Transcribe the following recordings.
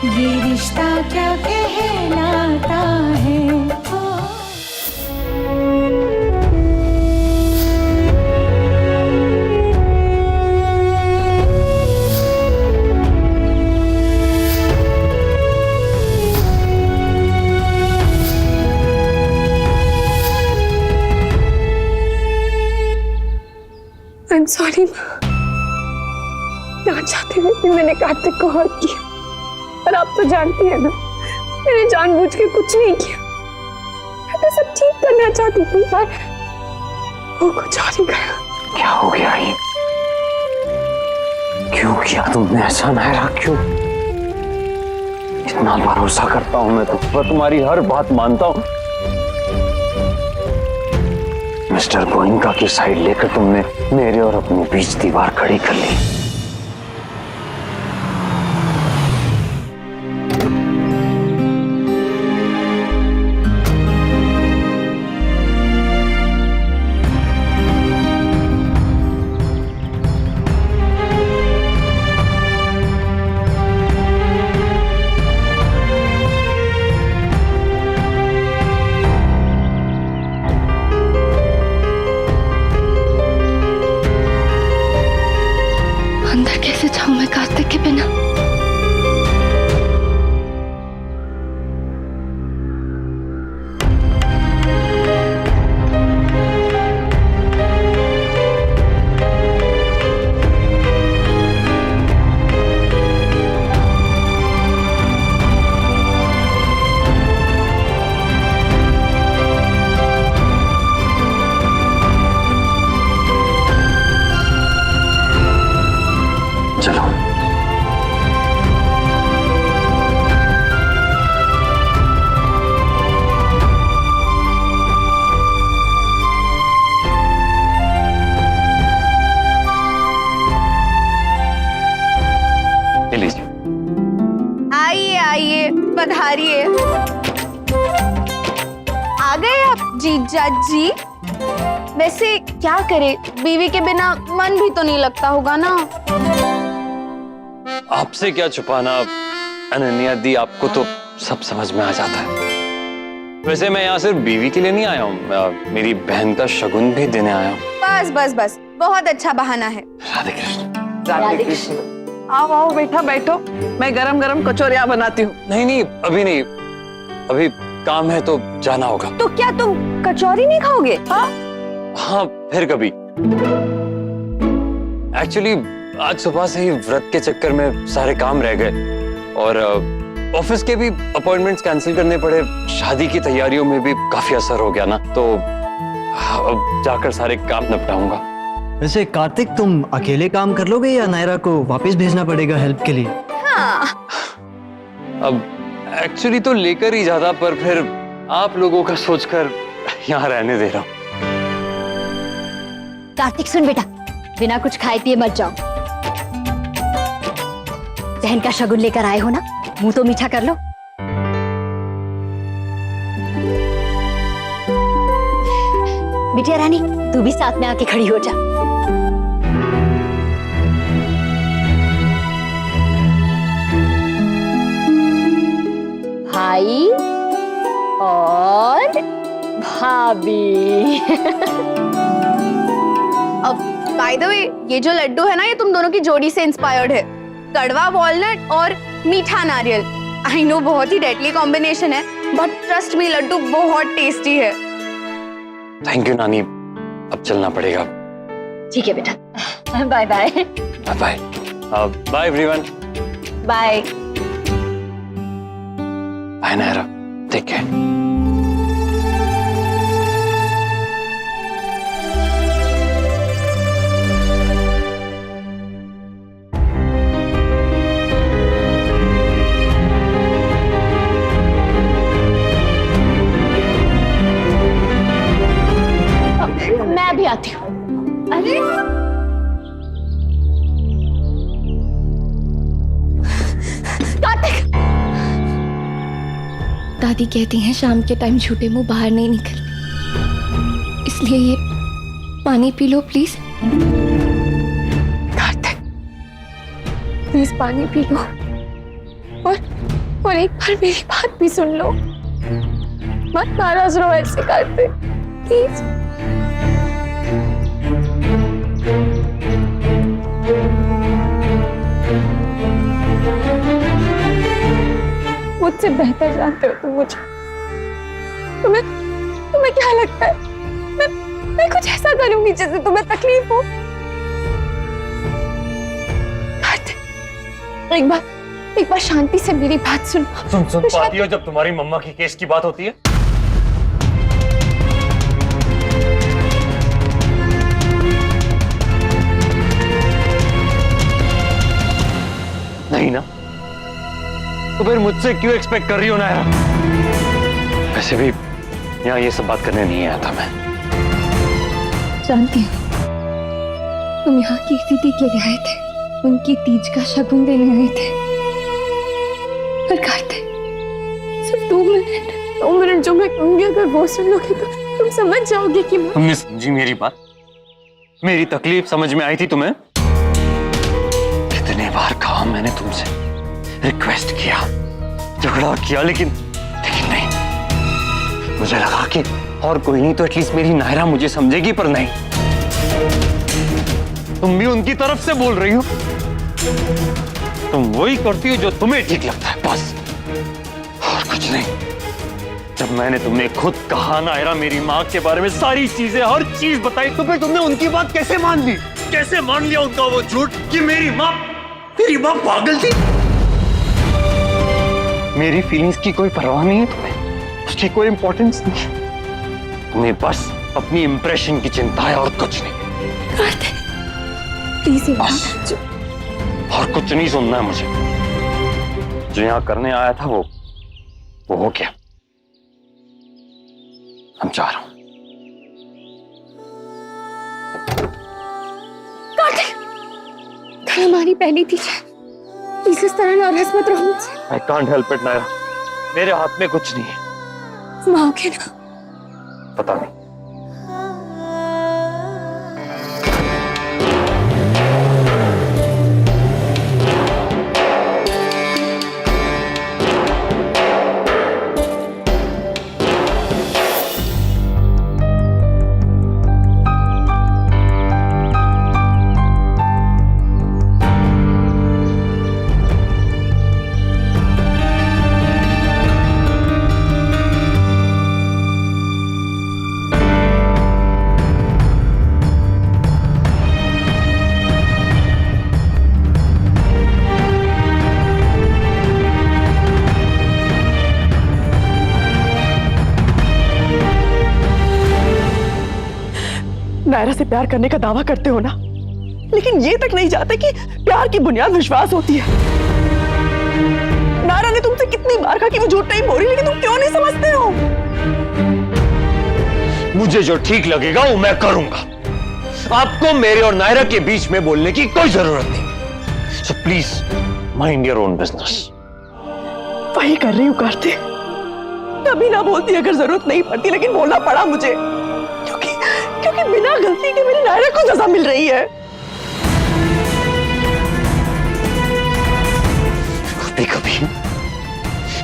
ये रिश्ता क्या कहलाता है। I'm sorry ना चाहते हुए भी मैंने कार्तिक को हर्ट किया, और आप तो जानती है ना मैंने जानबूझ के कुछ नहीं किया। मैं तो सब ठीक करना चाहती थी पर वो कुछ और ही गया। क्या हो गया ये? क्यों किया तुमने ऐसा नायरा? क्यों? इतना भरोसा करता हूं मैं तुम पर, तुम्हारी हर बात मानता हूं। मिस्टर गोइंका की साइड लेकर तुमने मेरे और अपने बीच दीवार खड़ी कर ली। अंदर कैसे जाऊं मैं कार्तिक के बिना? चलो लीजिए। आइए आइए, पधारिए। आ गए आप जीजा जी? वैसे क्या करे, बीवी के बिना मन भी तो नहीं लगता होगा ना। आपसे क्या छुपाना अनन्या दी, आपको तो सब समझ में आ जाता है। वैसे मैं यहाँ सिर्फ बीवी के लिए नहीं आया हूँ, मेरी बहन का शगुन भी देने आया हूँ। बस बस बस, बहुत अच्छा बहाना है। राधे कृष्ण। राधे कृष्ण। आओ आओ बेटा बैठो, मैं गरम गरम कचौरियां बनाती हूँ। नहीं नहीं, अभी नहीं, अभी काम है तो जाना होगा। तो क्या तुम कचौरी नहीं खाओगे? हाँ फिर कभी। एक्चुअली आज सुबह से ही व्रत के चक्कर में सारे काम रह गए और ऑफिस के भी अपॉइंटमेंट्स कैंसिल करने पड़े। शादी की तैयारियों में भी काफी असर हो गया ना, तो अब जाकर सारे काम निपटाऊंगा। वैसे कार्तिक, तुम अकेले काम कर लोगे या नायरा को वापस भेजना पड़ेगा हेल्प के लिए? हाँ। अब एक्चुअली तो लेकर ही जाता, पर फिर आप लोगों का सोचकर यहाँ रहने दे रहा हूँ। कार्तिक सुन बेटा, बिना कुछ खाए पिए मत जाओ। बहन का शगुन लेकर आए हो ना, मुंह तो मीठा कर लो। बिटिया रानी, तू भी साथ में आके खड़ी हो जा। भाई और भाभी। अब बाय द वे, ये जो लड्डू है ना, ये तुम दोनों की जोड़ी से इंस्पायर्ड है। कड़वा वॉलनट और मीठा नारियल। आई नो बहुत ही डेडली कॉम्बिनेशन है, बट ट्रस्ट मी, लड्डू बहुत टेस्टी है। थैंक यू नानी, अब चलना पड़ेगा। ठीक है बेटा, bye bye. Bye bye. Bye everyone. Bye. Bye Naira, take care. मैं भी आती हूँ। अरे कार्तिक! दादी कहती हैं शाम के टाइम झूठे मुंह बाहर नहीं निकलते, इसलिए ये पानी P low please. Kartik please पानी पी लो। और एक बार मेरी बात भी सुन लो, मत नाराज रहो ऐसे करते, प्लीज। मुझसे बेहतर जानते हो तुम मुझे। तुम्हें क्या लगता है मैं कुछ ऐसा करूंगी जिससे तुम्हें तकलीफ हो? एक बार शांति से मेरी बात सुनो। तुम सुन पाती हो जब तुम्हारी मम्मा की केस की बात होती है? नहीं ना, तो फिर मुझसे क्यों एक्सपेक्ट कर रही हो नायरा? वैसे भी यहाँ ये सब बात करने नहीं आया था मैं। जानती हूँ तुम यहाँ की दीदी के लिए आए थे, उनकी तीज का शगुन देने आए थे। पर कार्तिक, सिर्फ 2 मिनट जो मैं कहूंगी अगर वो सुन लोगे तो तुम समझ जाओगे कि तुमने समझी मेरी बात? मेरी तकलीफ समझ में आई थी तुम्हें? कितने बार कहा मैंने तुमसे, रिक्वेस्ट किया, झगड़ा किया, लेकिन नहीं। मुझे लगा कि और कोई नहीं तो एटलीस्ट मेरी नायरा मुझे समझेगी, पर नहीं। तुम भी उनकी तरफ से बोल रही हो। तुम वही करती हो जो तुम्हें ठीक लगता है, बस, और कुछ नहीं। जब मैंने तुमने खुद कहा नायरा मेरी माँ के बारे में सारी चीजें, हर चीज बताई, तो फिर तुमने उनकी बात कैसे मान ली? कैसे मान लिया उनका वो झूठ कि मेरी माँ पागल थी? मेरी फीलिंग्स की कोई परवाह नहीं है तुम्हें, उसकी कोई इंपॉर्टेंस नहीं है। तुम्हें बस अपनी इंप्रेशन की चिंता है और कुछ नहीं। प्लीज बस, और कुछ नहीं सुनना है मुझे। जो यहाँ करने आया था वो हो गया। हम जा रहा हूं। कल हमारी पहली थी, प्लीज इस तरह नाराज मत रहो मुझसे। I can't help it Naira, मेरे हाथ में कुछ नहीं है। तुम आओगे ना? पता नहीं। नायरा से प्यार करने का दावा करते हो ना, लेकिन ये तक नहीं जानते कि प्यार की बुनियाद विश्वास होती है। नायरा ने तुमसे कितनी बार कहा कि वो झूठ नहीं बोल रही, लेकिन तुम क्यों नहीं समझते हो? मुझे जो ठीक लगेगा वो मैं करूंगा। आपको मेरे और नायरा के बीच में बोलने की कोई जरूरत नहीं। So please mind your own business. वही कर रही हूँ कार्तिक, कभी ना बोलती अगर जरूरत नहीं पड़ती, लेकिन बोलना पड़ा मुझे, क्योंकि बिना गलती के मेरी नायरा को सजा मिल रही है। कभी कभी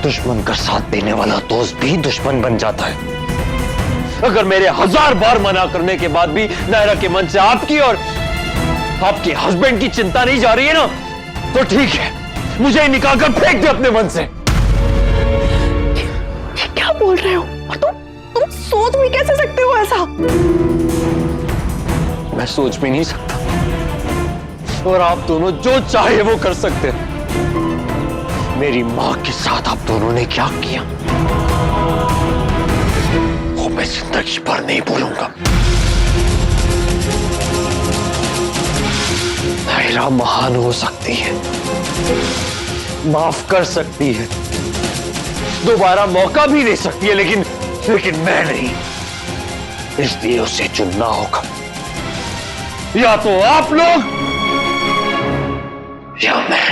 दुश्मन का साथ देने वाला दोस्त भी दुश्मन बन जाता है। अगर मेरे 1000 बार मना करने के बाद भी नायरा के मन से आपकी और आपके हस्बैंड की चिंता नहीं जा रही है ना, तो ठीक है, मुझे निकाल कर फेंक दे अपने मन से। क्या बोल रहे हो? और तुम सोच भी कैसे सकते हो ऐसा? मैं सोच भी नहीं सकता, और आप दोनों जो चाहे वो कर सकते हैं। मेरी माँ के साथ आप दोनों ने क्या किया वो मैं जिंदगी भर नहीं भूलूंगा। नायरा महान हो सकती है, माफ कर सकती है, दोबारा मौका भी दे सकती है, लेकिन मैं नहीं। इसलिए उसे चुनना होगा, या तो आप लोग या मैं।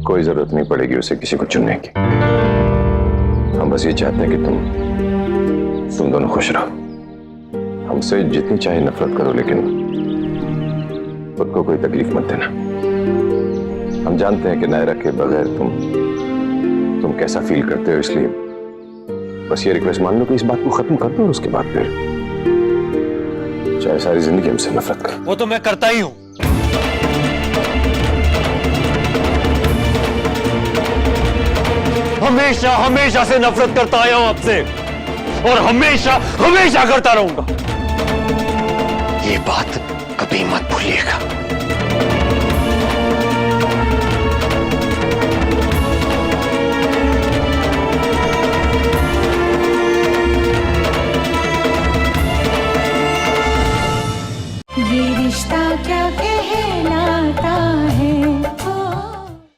कोई जरूरत नहीं पड़ेगी उसे किसी को चुनने की। हम बस ये चाहते हैं कि तुम दोनों खुश रहो। हमसे जितनी चाहे नफरत करो, लेकिन खुद को कोई तकलीफ मत देना। हम जानते हैं कि नायरा के बगैर तुम कैसा फील करते हो, इसलिए बस ये रिक्वेस्ट मान लो कि इस बात को खत्म कर दो और उसके बाद फिर चाहे सारी जिंदगी हमसे नफरत करो। वो तो मैं करता ही हूं। हमेशा हमेशा से नफरत करता आया हूं आपसे और हमेशा हमेशा करता रहूंगा। ये बात कभी मत भूलिएगा। ये रिश्ता क्या कहलाता